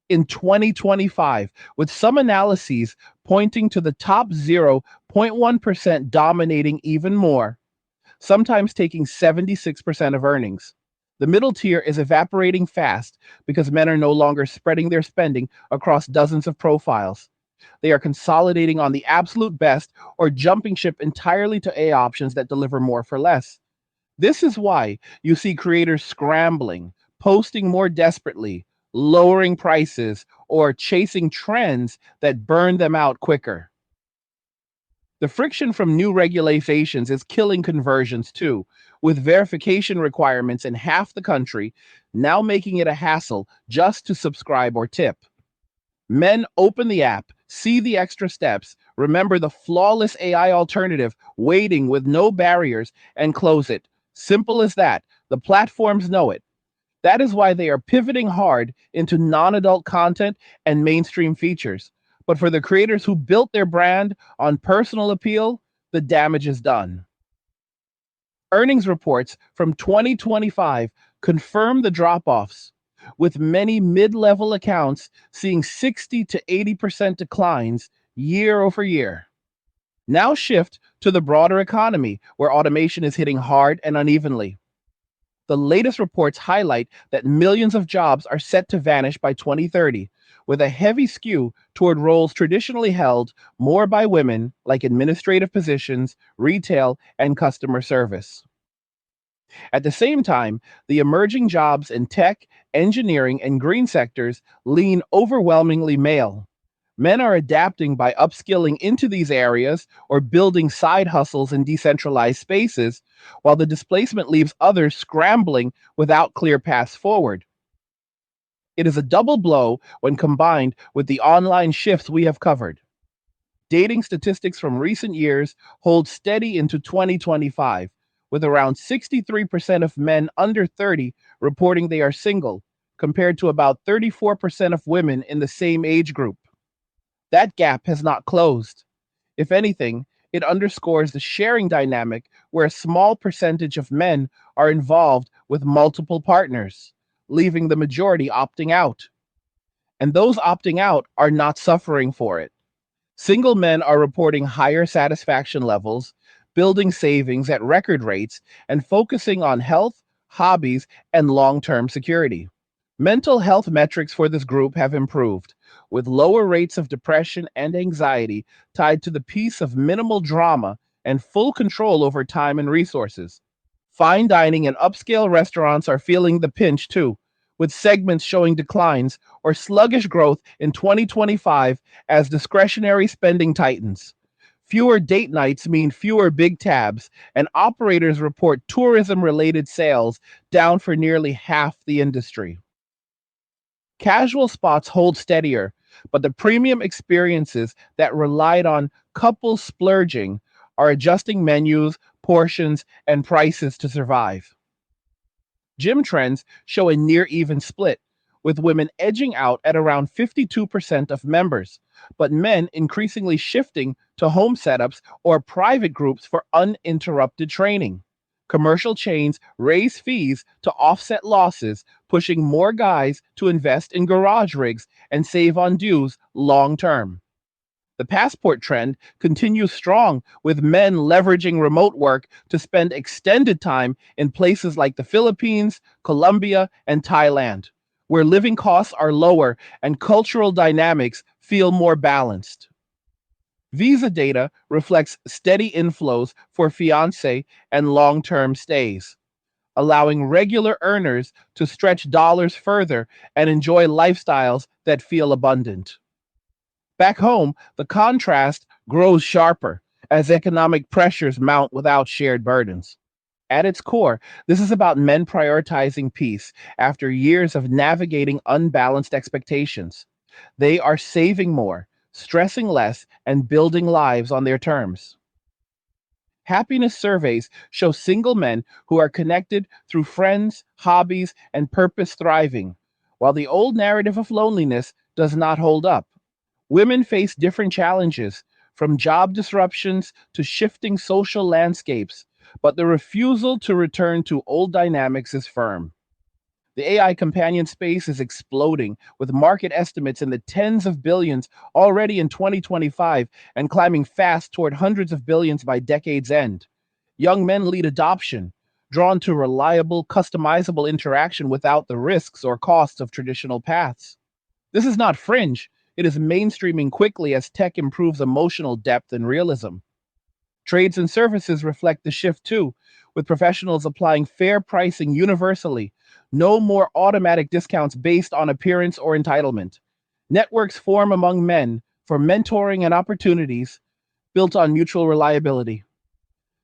in 2025, with some analyses pointing to the top 0.1% dominating even more, sometimes taking 76% of earnings. The middle tier is evaporating fast because men are no longer spreading their spending across dozens of profiles. They are consolidating on the absolute best or jumping ship entirely to AI options that deliver more for less. This is why you see creators scrambling, posting more desperately, lowering prices, or chasing trends that burn them out quicker. The friction from new regulations is killing conversions too, with verification requirements in half the country now making it a hassle just to subscribe or tip. Men open the app, see the extra steps, remember the flawless AI alternative waiting with no barriers, and close it. Simple as that. The platforms know it. That is why they are pivoting hard into non-adult content and mainstream features. But for the creators who built their brand on personal appeal, the damage is done. Earnings reports from 2025 confirm the drop-offs, with many mid-level accounts seeing 60 to 80% declines year over year. Now shift to the broader economy, where automation is hitting hard and unevenly. The latest reports highlight that millions of jobs are set to vanish by 2030, with a heavy skew toward roles traditionally held more by women, like administrative positions, retail, and customer service. At the same time, the emerging jobs in tech, engineering, and green sectors lean overwhelmingly male. Men are adapting by upskilling into these areas or building side hustles in decentralized spaces, while the displacement leaves others scrambling without clear paths forward. It is a double blow when combined with the online shifts we have covered. Dating statistics from recent years hold steady into 2025, with around 63% of men under 30 reporting they are single, compared to about 34% of women in the same age group. That gap has not closed. If anything, it underscores the sharing dynamic where a small percentage of men are involved with multiple partners, leaving the majority opting out. And those opting out are not suffering for it. Single men are reporting higher satisfaction levels, building savings at record rates, and focusing on health, hobbies, and long-term security. Mental health metrics for this group have improved, with lower rates of depression and anxiety tied to the peace of minimal drama and full control over time and resources. Fine dining and upscale restaurants are feeling the pinch too, with segments showing declines or sluggish growth in 2025 as discretionary spending tightens. Fewer date nights mean fewer big tabs, and operators report tourism-related sales down for nearly half the industry. Casual spots hold steadier, but the premium experiences that relied on couples splurging are adjusting menus, portions, and prices to survive. Gym trends show a near even split, with women edging out at around 52% of members, but men increasingly shifting to home setups or private groups for uninterrupted training. Commercial chains raise fees to offset losses, pushing more guys to invest in garage rigs and save on dues long term. The passport trend continues strong, with men leveraging remote work to spend extended time in places like the Philippines, Colombia, and Thailand, where living costs are lower and cultural dynamics feel more balanced. Visa data reflects steady inflows for fiancé and long-term stays, allowing regular earners to stretch dollars further and enjoy lifestyles that feel abundant. Back home, the contrast grows sharper as economic pressures mount without shared burdens. At its core, this is about men prioritizing peace after years of navigating unbalanced expectations. They are saving more, stressing less, and building lives on their terms. Happiness surveys show single men who are connected through friends, hobbies, and purpose thriving, while the old narrative of loneliness does not hold up. Women face different challenges, from job disruptions to shifting social landscapes, but the refusal to return to old dynamics is firm. The AI companion space is exploding, with market estimates in the tens of billions already in 2025 and climbing fast toward hundreds of billions by decade's end. Young men lead adoption, drawn to reliable, customizable interaction without the risks or costs of traditional paths. This is not fringe, it is mainstreaming quickly as tech improves emotional depth and realism. Trades and services reflect the shift too, with professionals applying fair pricing universally. No more automatic discounts based on appearance or entitlement. Networks form among men for mentoring and opportunities built on mutual reliability.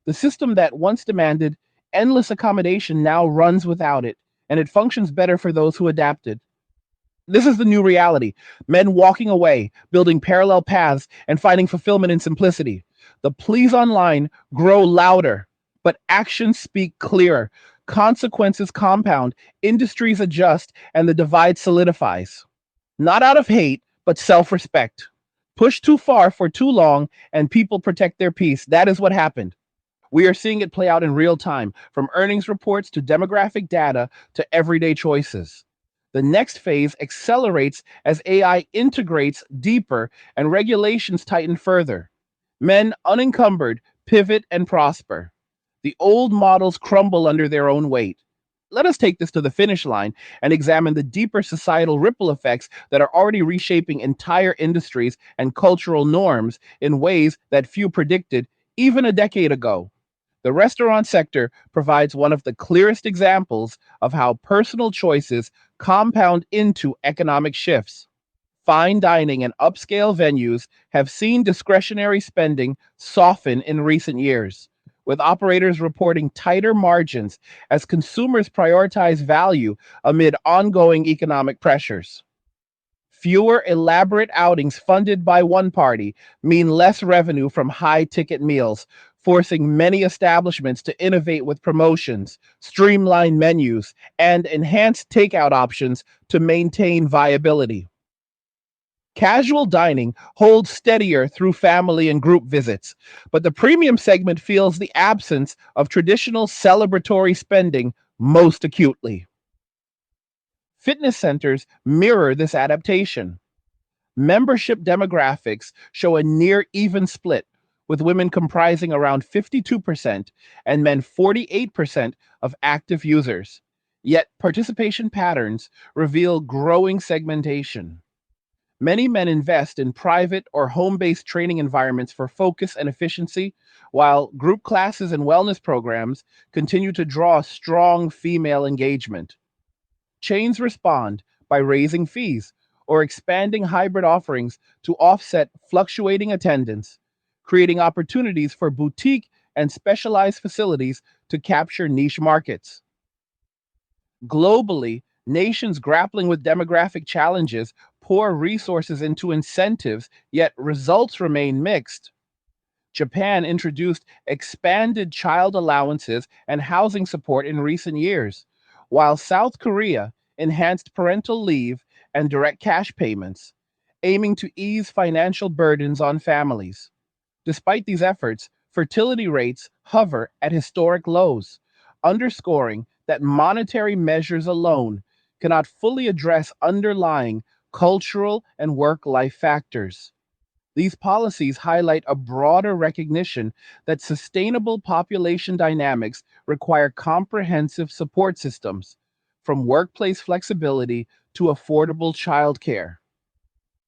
The system that once demanded endless accommodation now runs without it, and it functions better for those who adapted. This is the new reality. Men walking away, building parallel paths, and finding fulfillment in simplicity. The pleas online grow louder, but actions speak clearer. Consequences compound, industries adjust, and the divide solidifies. Not out of hate, but self respect. Push too far for too long, and people protect their peace. That is what happened. We are seeing it play out in real time, from earnings reports to demographic data to everyday choices. The next phase accelerates as AI integrates deeper and regulations tighten further. Men unencumbered pivot and prosper. The old models crumble under their own weight. Let us take this to the finish line and examine the deeper societal ripple effects that are already reshaping entire industries and cultural norms in ways that few predicted even a decade ago. The restaurant sector provides one of the clearest examples of how personal choices compound into economic shifts. Fine dining and upscale venues have seen discretionary spending soften in recent years, with operators reporting tighter margins as consumers prioritize value amid ongoing economic pressures. Fewer elaborate outings funded by one party mean less revenue from high ticket meals, forcing many establishments to innovate with promotions, streamline menus, and enhance takeout options to maintain viability. Casual dining holds steadier through family and group visits, but the premium segment feels the absence of traditional celebratory spending most acutely. Fitness centers mirror this adaptation. Membership demographics show a near even split, with women comprising around 52% and men 48% of active users. Yet participation patterns reveal growing segmentation. Many men invest in private or home based training environments for focus and efficiency, while group classes and wellness programs continue to draw strong female engagement. Chains respond by raising fees or expanding hybrid offerings to offset fluctuating attendance, creating opportunities for boutique and specialized facilities to capture niche markets. Globally, nations grappling with demographic challenges pour resources into incentives, yet results remain mixed. Japan introduced expanded child allowances and housing support in recent years, while South Korea enhanced parental leave, and direct cash payments, aiming to ease financial burdens on families. Despite these efforts, fertility rates hover at historic lows, underscoring that monetary measures alone cannot fully address underlying cultural and work life factors. These policies highlight a broader recognition that sustainable population dynamics require comprehensive support systems, from workplace flexibility to affordable childcare.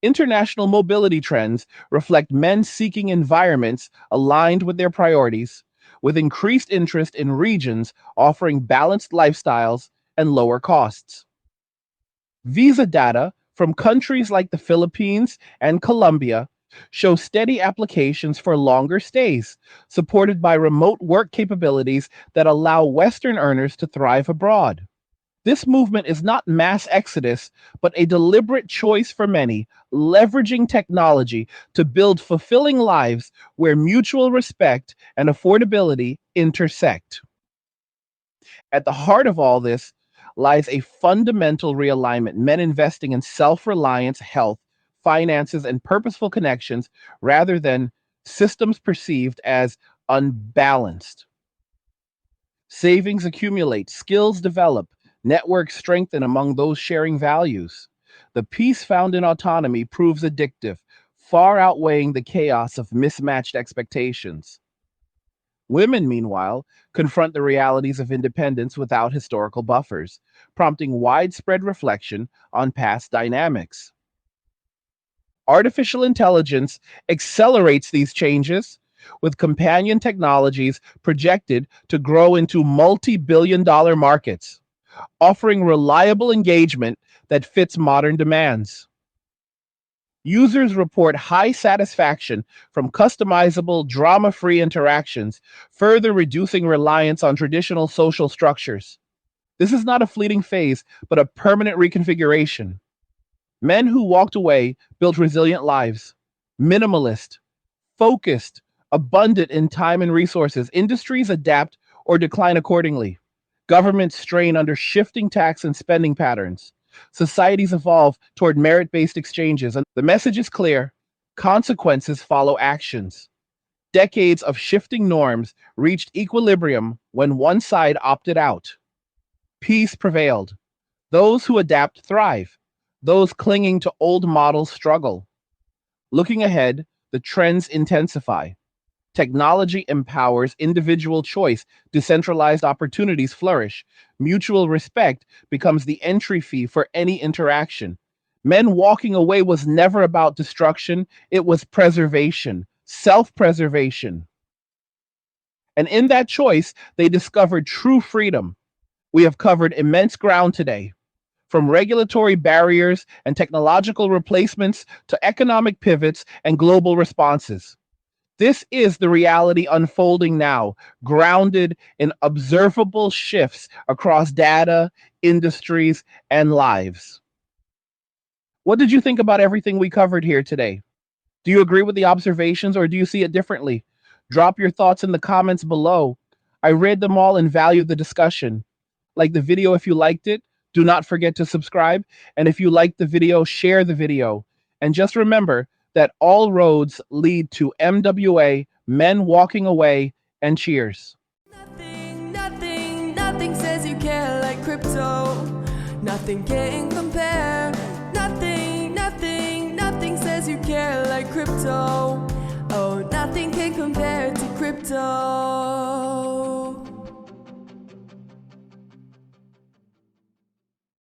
International mobility trends reflect men seeking environments aligned with their priorities, with increased interest in regions offering balanced lifestyles and lower costs. Visa data from countries like the Philippines and Colombia show steady applications for longer stays, supported by remote work capabilities that allow Western earners to thrive abroad. This movement is not mass exodus, but a deliberate choice for many, leveraging technology to build fulfilling lives where mutual respect and affordability intersect. At the heart of all this lies a fundamental realignment, men investing in self reliance, health, finances, and purposeful connections rather than systems perceived as unbalanced. Savings accumulate, skills develop, networks strengthen among those sharing values. The peace found in autonomy proves addictive, far outweighing the chaos of mismatched expectations. Women, meanwhile, confront the realities of independence without historical buffers, prompting widespread reflection on past dynamics. Artificial intelligence accelerates these changes, with companion technologies projected to grow into multi-billion-dollar markets, offering reliable engagement that fits modern demands. Users report high satisfaction from customizable, drama-free interactions, further reducing reliance on traditional social structures. This is not a fleeting phase, but a permanent reconfiguration. Men who walked away built resilient lives, minimalist, focused, abundant in time and resources. Industries adapt or decline accordingly. Governments strain under shifting tax and spending patterns. Societies evolve toward merit-based exchanges, and the message is clear: consequences follow actions. Decades of shifting norms reached equilibrium when one side opted out. Peace prevailed. Those who adapt thrive. Those clinging to old models struggle. Looking ahead, the trends intensify. Technology empowers individual choice, decentralized opportunities flourish, mutual respect becomes the entry fee for any interaction. Men walking away was never about destruction, it was preservation, self preservation. And in that choice, they discovered true freedom. We have covered immense ground today, from regulatory barriers and technological replacements to economic pivots and global responses. This is the reality unfolding now, grounded in observable shifts across data, industries, and lives. What did you think about everything we covered here today? Do you agree with the observations or do you see it differently? Drop your thoughts in the comments below. I read them all and valued the discussion. Like the video if you liked it. Do not forget to subscribe. And if you liked the video, share the video. And just remember that all roads lead to MWA, men walking away, and cheers. Nothing says you care like crypto. Nothing can compare. Nothing says you care like crypto. Oh, nothing can compare to crypto.